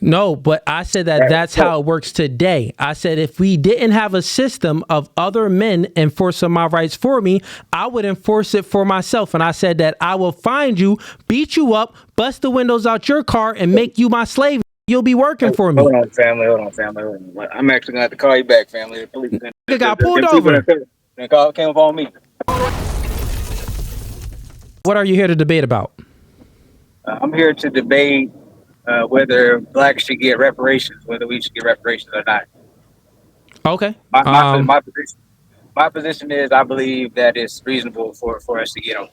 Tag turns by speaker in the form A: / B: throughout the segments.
A: No, but I said that
B: Right.
A: that's how it works today. I said if we didn't have a system of other men enforcing my rights for me, I would enforce it for myself. And I said that I will find you, beat you up, bust the windows out your car, and make you my slave. You'll be working for me.
B: Hold on, family. Hold on, family. Hold on. I'm actually gonna have to call you back, family. The police.
A: Nigga got pulled
B: Them people
A: over.
B: that came up on me.
A: What are you here to debate about?
B: I'm here to debate whether blacks should get reparations, whether we should get reparations or not.
A: Okay.
B: My position is I believe that it's reasonable for us to get them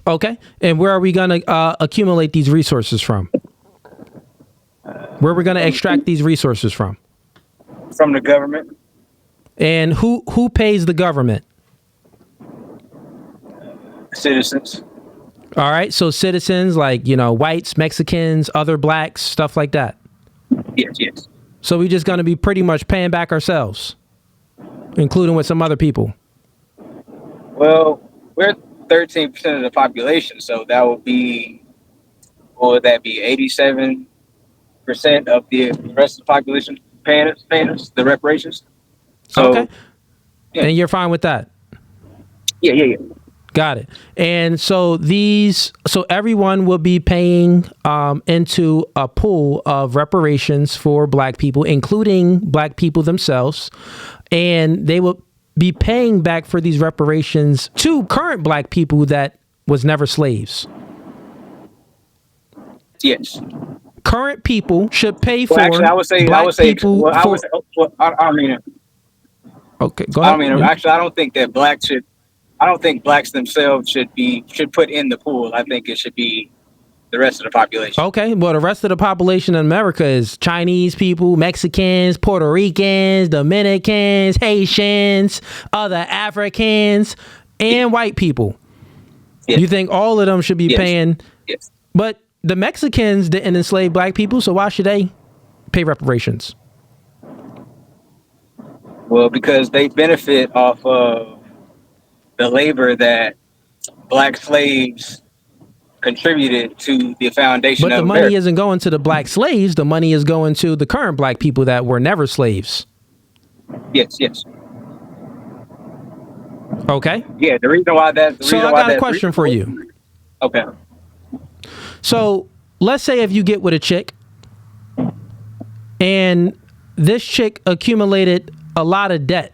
A: Okay. And where are we going to accumulate these resources from? Where are we going to extract these resources from?
B: from the government.
A: And who pays the government?
B: Citizens.
A: All right. So citizens like, whites, Mexicans, other blacks, stuff like that.
B: Yes.
A: So we just going to be pretty much paying back ourselves, including with some other people.
B: Well, we're 13% of the population, so that would be, what would that be, 87% of the rest of the population paying us the reparations. So,
A: Okay.
B: Yeah.
A: And you're fine with that?
B: Yeah.
A: Got it. And so everyone will be paying into a pool of reparations for black people, including black people themselves. And they will be paying back for these reparations to current black people that was never slaves.
B: Yes.
A: Current people should pay for
B: Actually, I would say
A: people.
B: well, I would say, I mean,
A: Okay, go ahead.
B: actually, I don't think that blacks should. I don't think blacks themselves should put in the pool. I think it should be the rest of the population.
A: Okay, well, the rest of the population in America is Chinese people, Mexicans, Puerto Ricans, Dominicans, Haitians, other Africans, and white people.
B: Yes.
A: You think all of them should be paying?
B: Yes.
A: But the Mexicans didn't enslave black people, so why should they pay reparations?
B: Well, because they benefit off of the labor that black slaves contributed to the foundation
A: But
B: of
A: the money
B: America.
A: isn't going to the black slaves. The money is going to the current black people that were never slaves.
B: Yes.
A: Okay.
B: Yeah, the reason why that.
A: So I got a question for you.
B: Okay.
A: So let's say if you get with a chick and this chick accumulated a lot of debt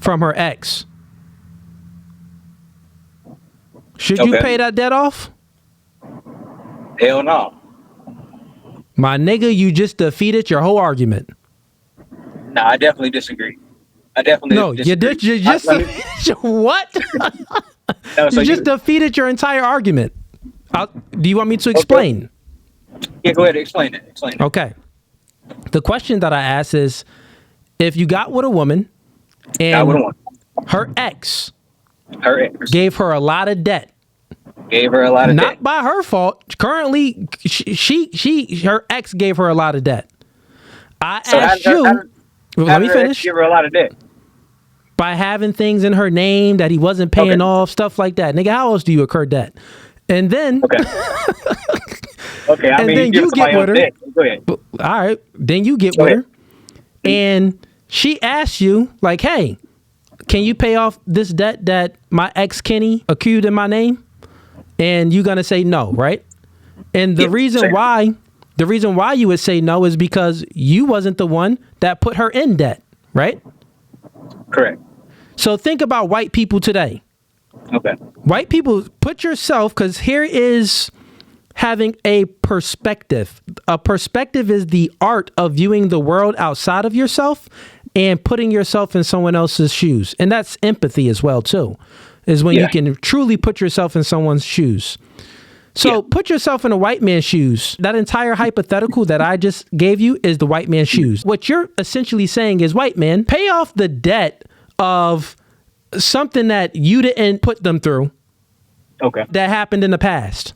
A: from her ex. Should you pay that debt off?
B: Hell no.
A: My nigga, you just defeated your whole argument.
B: No, I definitely disagree.
A: No,
B: disagree.
A: you just what?
B: No, so
A: you just defeated your entire argument. Do you want me to explain?
B: Yeah, go ahead. Explain it.
A: Okay. The question that I asked is, if you got with a woman and her ex gave her a lot of debt, not by her fault. Currently, her ex gave her a lot of debt. I asked you. Let me finish.
B: Give her a lot of debt.
A: By having things in her name that he wasn't paying off, stuff like that. Nigga, how else do you incur debt? And then,
B: Okay,
A: and then you get with her.
B: Go ahead.
A: All right, then you get with her, and she asks you, like, "Hey, can you pay off this debt that my ex Kenny accrued in my name?" And you're gonna say no, right? And the reason why you would say no is because you wasn't the one that put her in debt, right?
B: Correct.
A: So think about white people today.
B: Okay.
A: White people, put yourself, because here is having a perspective. A perspective is the art of viewing the world outside of yourself and putting yourself in someone else's shoes. And that's empathy as well, too, is when you can truly put yourself in someone's shoes. So put yourself in a white man's shoes. That entire hypothetical that I just gave you is the white man's shoes. What you're essentially saying is, white man, pay off the debt of something that you didn't put them through.
B: Okay.
A: That happened in the past.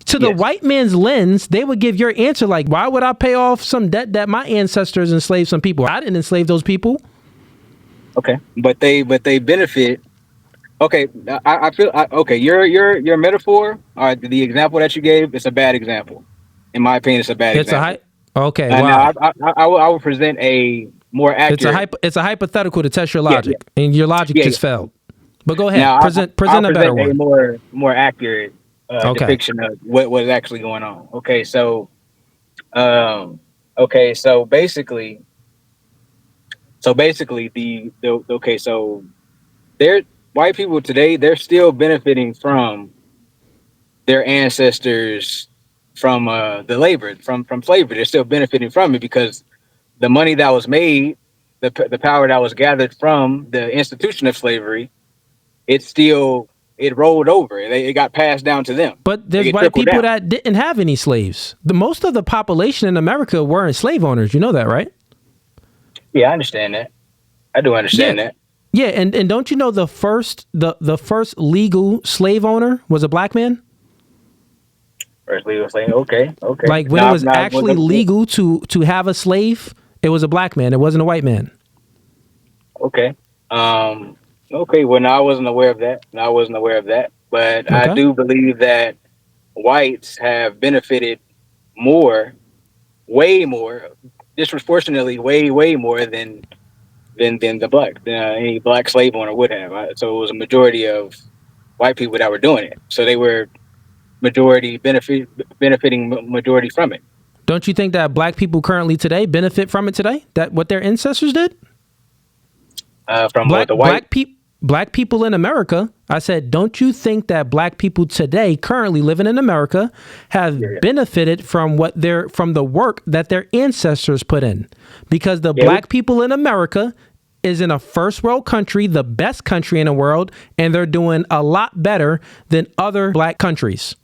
A: To the white man's lens, they would give your answer like, why would I pay off some debt that my ancestors enslaved some people? I didn't enslave those people.
B: Okay. But they benefit. Okay. I feel okay. Your metaphor, or the example that you gave, is a bad example. In my opinion, it's a bad example.
A: Okay,
B: Now
A: why?
B: I will present a more accurate.
A: It's a hypothetical to test your
B: Yeah, yeah,
A: logic, and your logic
B: yeah.
A: just failed. But go ahead,
B: Now I'll
A: present a better
B: present a
A: one.
B: more accurate
A: Okay.
B: depiction of what is actually going on. Um, okay, so basically the okay, so they're white people today. They're still benefiting from their ancestors from the labor from slavery. They're still benefiting from it because the money that was made, the power that was gathered from the institution of slavery, it still it rolled over. It got passed down to them.
A: But
B: They
A: there's
B: get
A: white
B: trickled
A: people
B: down.
A: that didn't have any slaves. The most of the population in America weren't slave owners. You know that, right?
B: Yeah, I understand that. I do
A: Yeah.
B: understand that.
A: Yeah, and don't you know the first legal slave owner was a black man?
B: First legal saying, okay, okay.
A: Like when it
B: Now,
A: was actually legal to have a slave, it was a black man. It wasn't a white man.
B: okay. Okay. Well, no, I wasn't aware of that. No, I wasn't aware of that. But I
A: Okay.
B: do believe that whites have benefited more, way more, disproportionately, way more than any black slave owner would have. So it was a majority of white people that were doing it. So they were benefiting majority from it.
A: Don't you think that black people currently today benefit from it today? That what their ancestors did?
B: From what the white.
A: Black people in America. I said, don't you think that black people today, currently living in America, have
B: Yeah.
A: benefited from from the work that their ancestors put in? Because the
B: Yeah,
A: black people in America is in a first world country, the best country in the world, and they're doing a lot better than other black countries.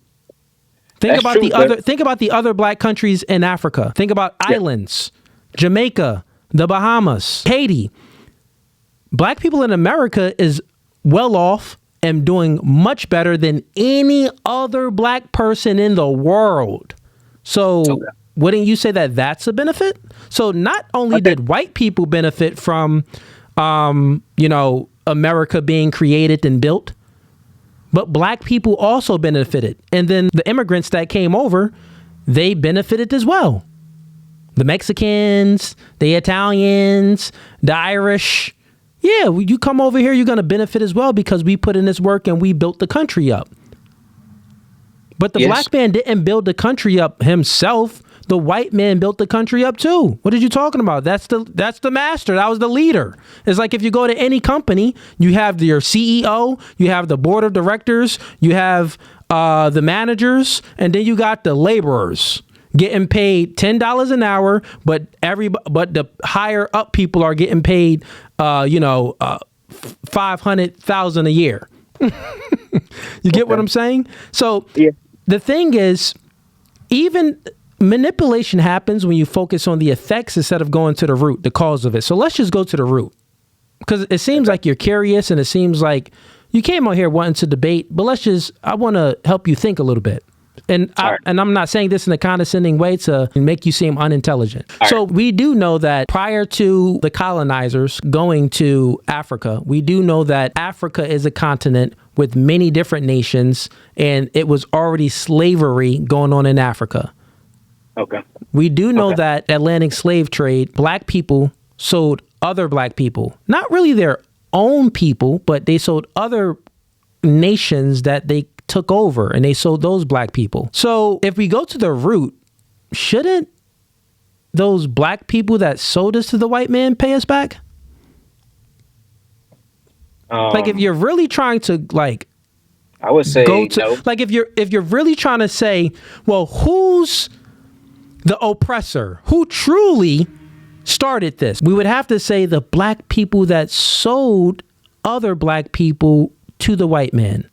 B: That's true, but
A: Think about the other black countries in Africa. Think about
B: yeah,
A: islands, Jamaica, the Bahamas, Haiti. Black people in America is well off and doing much better than any other black person in the world. So
B: okay.
A: wouldn't you say that that's a benefit? So not only
B: Okay.
A: did white people benefit from, America being created and built, but black people also benefited. And then the immigrants that came over, they benefited as well. The Mexicans, the Italians, the Irish. Yeah, you come over here, you're going to benefit as well because we put in this work and we built the country up. But the
B: Yes.
A: black man didn't build the country up himself. The white man built the country up too. What are you talking about? That's the master. That was the leader. It's like if you go to any company, you have your CEO, you have the board of directors, you have the managers, and then you got the laborers getting paid $10 an hour, but the higher up people are getting paid, 500,000 a year. You get what I'm saying? So
B: Yeah.
A: the thing is, even manipulation happens when you focus on the effects instead of going to the root, the cause of it. So let's just go to the root, because it seems like you're curious and it seems like you came out here wanting to debate, but I want to help you think a little bit. And
B: All right.
A: I'm not saying this in a condescending way to make you seem unintelligent.
B: All
A: So
B: right.
A: we do know that prior to the colonizers going to Africa, we do know that Africa is a continent with many different nations, and it was already slavery going on in Africa.
B: Okay.
A: We do know
B: Okay.
A: that Atlantic slave trade, black people sold other black people, not really their own people, but they sold other nations that they took over, and they sold those black people. So if we go to the root, shouldn't those black people that sold us to the white man pay us back? Like if you're really trying to
B: I would say
A: go to
B: no.
A: like if you're really trying to say, well, who's the oppressor? Who truly started this? We would have to say the black people that sold other black people to the white man.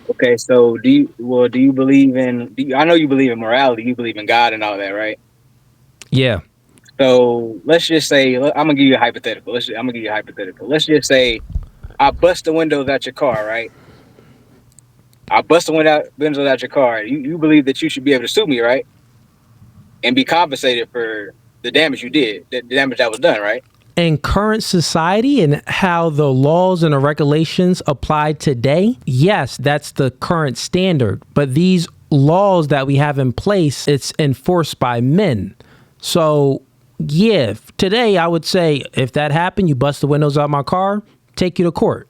B: Okay, so do you believe in? I know you believe in morality. You believe in God and all that, right?
A: Yeah.
B: So let's just say I'm gonna give you a hypothetical. Let's just say I bust the windows out your car, right? I bust the windows out your car. You believe that you should be able to sue me, right? And be compensated for the damage you did, the damage that was done, right?
A: In current society and how the laws and the regulations apply today, yes, that's the current standard. But these laws that we have in place, it's enforced by men. So yeah, today I would say if that happened, you bust the windows out my car, take you to court.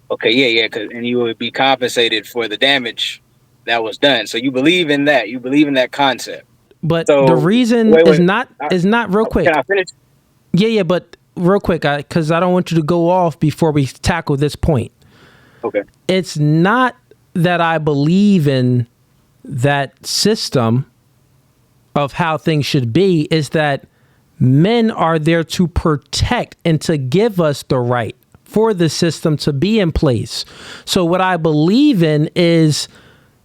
B: Okay, yeah, and you would be compensated for the damage that was done. So you believe in that. You believe in that concept.
A: But
B: So
A: the reason
B: wait,
A: is not real quick.
B: Can I finish?
A: Yeah, but real quick, because I don't want you to go off before we tackle this point.
B: Okay.
A: It's not that I believe in that system of how things should be, is that men are there to protect and to give us the right for the system to be in place. So what I believe in is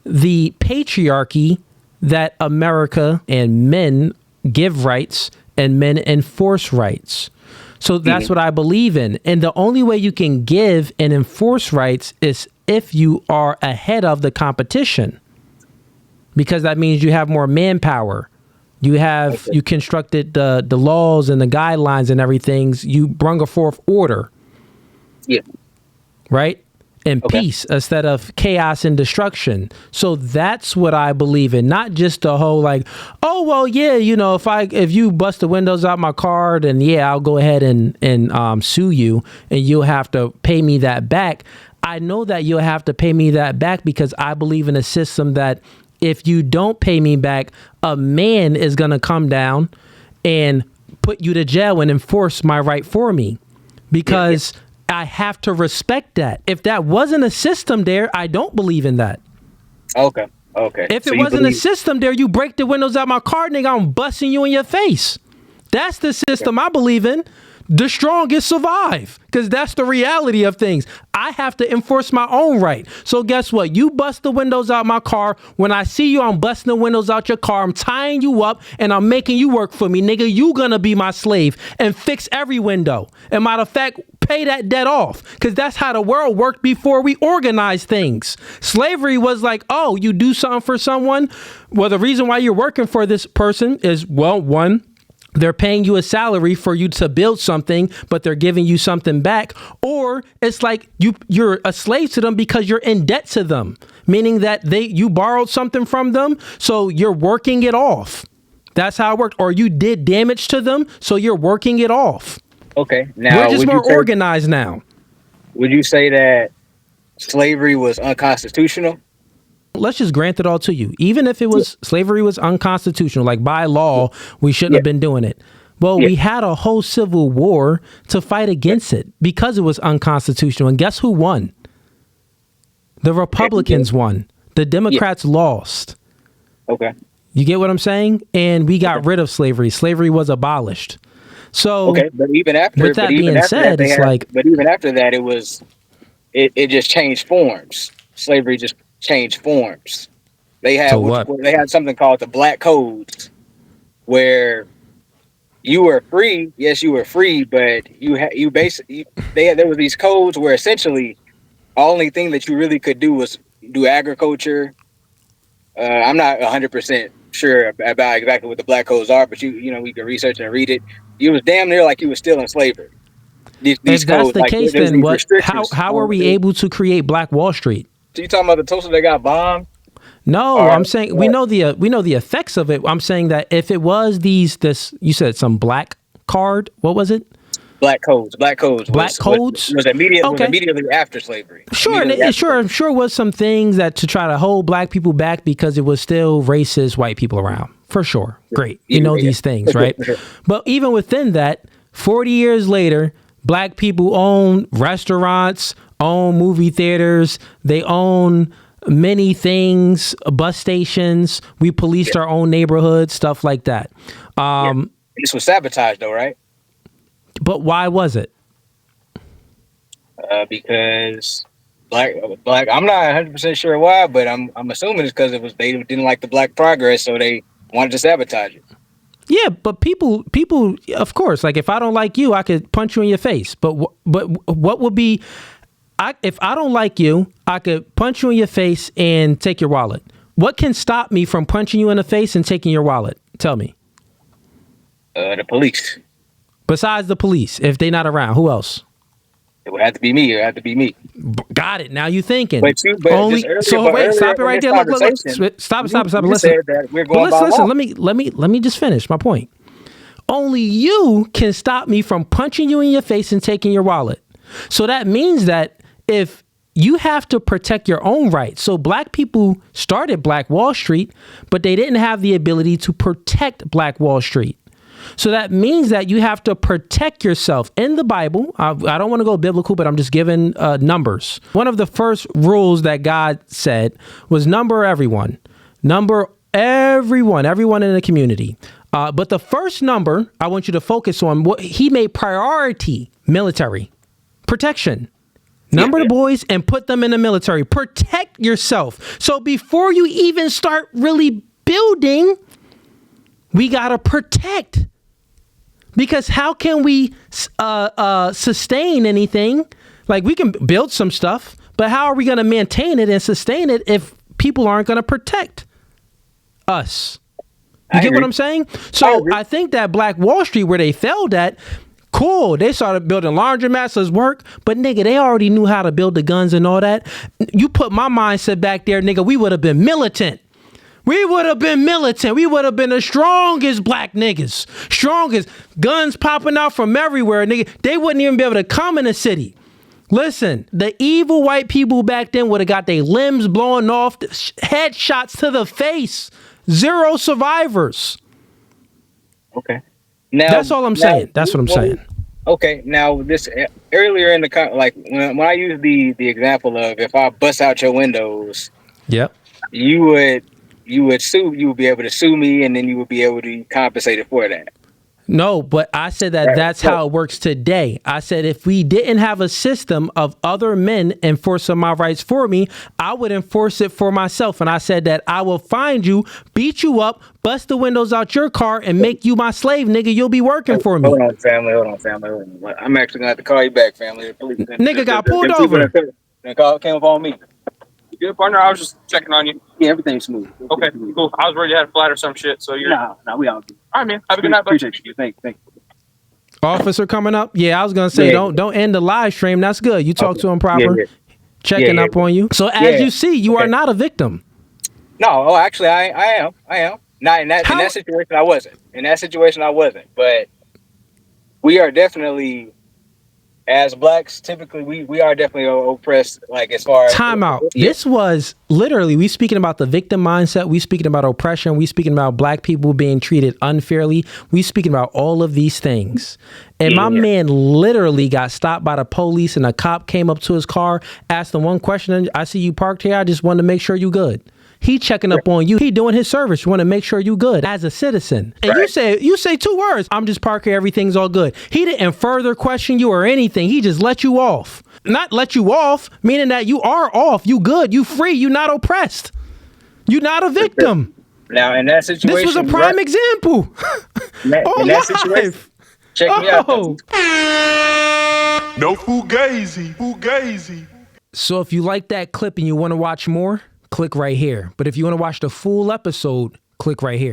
A: the patriarchy that America and men give rights and men enforce rights. So that's what I believe in. And the only way you can give and enforce rights is if you are ahead of the competition, because that means you have more manpower. You have, you constructed the laws and the guidelines and everything. You brung a fourth order.
B: Yeah.
A: Right? And peace instead of chaos and destruction. So that's what I believe in. Not just the whole like, oh, well, yeah, you know, if you bust the windows out my car, then yeah, I'll go ahead and sue you and you'll have to pay me that back. I know that you'll have to pay me that back because I believe in a system that if you don't pay me back, a man is going to come down and put you to jail and enforce my right for me, because I have to respect that. If that wasn't a system there, I don't believe in that.
B: Okay.
A: If it wasn't a system there, you break the windows out my car, nigga, I'm busting you in your face. That's the system I believe in. The strongest survive, because that's the reality of things. I have to enforce my own right. So guess what? You bust the windows out my car. When I see you, I'm busting the windows out your car. I'm tying you up and I'm making you work for me. Nigga, you gonna be my slave and fix every window. And matter of fact, pay that debt off, because that's how the world worked before we organized things. Slavery was like, oh, you do something for someone. Well, the reason why you're working for this person is, well, one, they're paying you a salary for you to build something, but they're giving you something back. Or it's like you're a slave to them because you're in debt to them, meaning that you borrowed something from them, so you're working it off. That's how it worked. Or you did damage to them, so you're working it off.
B: Okay. Now,
A: we're just more organized now.
B: Would you say that slavery was unconstitutional?
A: Let's just grant it all to you. Even if slavery was unconstitutional, like by law, we shouldn't have been doing it. Well, we had a whole civil war to fight against it because it was unconstitutional. And guess who won? The Republicans won. The Democrats lost.
B: Okay.
A: You get what I'm saying? And we got rid of slavery. Slavery was abolished. So,
B: but even after,
A: with that being said, it's like,
B: but even after that, it just changed forms. Slavery just changed forms. They had something called the Black Codes, where you were free. Yes, you were free, but there were these codes where essentially the only thing that you really could do was do agriculture. I'm not 100% sure about exactly what the Black Codes are, but we can research and read it. It was damn near like you were still in slavery. These
A: if that's
B: codes,
A: the case, then how are we able to create Black Wall Street?
B: So you talking about the toaster that got bombed?
A: No, I'm saying we know the effects of it. I'm saying that if it was you said some black card. What was it?
B: Black codes. Black codes was immediately after slavery.
A: Sure, sure was some things that to try to hold black people back because it was still racist white people around. For sure. Great. These things, right? But even within that, 40 years later, black people own restaurants, own movie theaters, they own many things, bus stations. We policed our own neighborhoods, stuff like that.
B: This was sabotage, though, right?
A: But why was it?
B: Because black. I'm not 100% sure why, but I'm assuming it's because they didn't like the black progress, so they wanted to sabotage it.
A: Yeah, but people, of course, like if I don't like you, I could punch you in your face. But what would be, if I don't like you, I could punch you in your face and take your wallet. What can stop me from punching you in the face and taking your wallet? Tell me.
B: The police.
A: Besides the police, if they're not around, who else?
B: It would have to be me. It would have to be me.
A: Got it. Now you thinking.
B: But
A: Only
B: just earlier,
A: so wait, stop it right there. Look. Stop.
B: You
A: Listen.
B: said that we're going by
A: listen.
B: law.
A: Let me just finish my point. Only you can stop me from punching you in your face and taking your wallet. So that means that if you have to protect your own rights. So black people started Black Wall Street, but they didn't have the ability to protect Black Wall Street. So that means that you have to protect yourself. In the Bible, I don't want to go biblical, but I'm just giving numbers. One of the first rules that God said was number everyone. Number everyone in the community. But the first number I want you to focus on, what he made priority: military protection. Number the boys and put them in the military. Protect yourself. So before you even start really building, we got to protect. Because how can we sustain anything? Like, we can build some stuff, but how are we going to maintain it and sustain it if people aren't going to protect us? You get what I'm saying? So I think that Black Wall Street, where they failed at, cool, they started building laundromats as work, but nigga, they already knew how to build the guns and all that. You put my mindset back there, nigga, we would have been militant. We would have been militant. We would have been the strongest black niggas. Strongest. Guns popping out from everywhere, nigga. They wouldn't even be able to come in the city. Listen, the evil white people back then would have got their limbs blown off, headshots to the face. 0 survivors.
B: Okay. Now,
A: that's all I'm saying. That's what I'm saying.
B: Okay. Now, this earlier in the like when I use the example of if I bust out your windows,
A: yep,
B: you would sue. You would be able to sue me, and then you would be able to be compensated for that.
A: No, but I said that that's how it works today. I said if we didn't have a system of other men enforcing my rights for me, I would enforce it for myself. And I said that I will find you, beat you up, bust the windows out your car, and make you my slave, nigga. You'll be working for me.
B: Hold on, family. I'm actually going to have to call you back, family. The police,
A: nigga got pulled over.
B: Came up on me.
C: You good, partner? I was just checking on you.
B: Yeah, everything's smooth.
C: Okay, cool. I was worried you had a flat or some shit, so you're...
B: No, we all good.
C: All right, man. Have a good night, bud.
B: Appreciate you. Thank you.
A: Officer coming up. Yeah, I was going to say, don't end the live stream. That's good. You talk to him proper. Checking up on you. So as you see, you are not a victim.
B: No, actually, I am. Not in that situation, I wasn't. In that situation, I wasn't. But we are definitely... As blacks, typically, we are definitely oppressed, like, as far as...
A: Time out. Yeah. This was literally, we speaking about the victim mindset. We speaking about oppression. We speaking about black people being treated unfairly. We speaking about all of these things. And my man literally got stopped by the police, and a cop came up to his car, asked him one question. I see you parked here. I just wanted to make sure you good. He checking up on you. He doing his service. You want to make sure you good as a citizen. And you say 2 words. I'm just parking. Everything's all good. He didn't further question you or anything. He just let you off. Not let you off, meaning that you are off. You good. You free. You not oppressed. You not a victim.
B: Now, in that situation,
A: this was a prime example.
B: In that situation, check me out.
D: No Fugazee.
A: So if you like that clip and you want to watch more, click right here. But if you want to watch the full episode, click right here.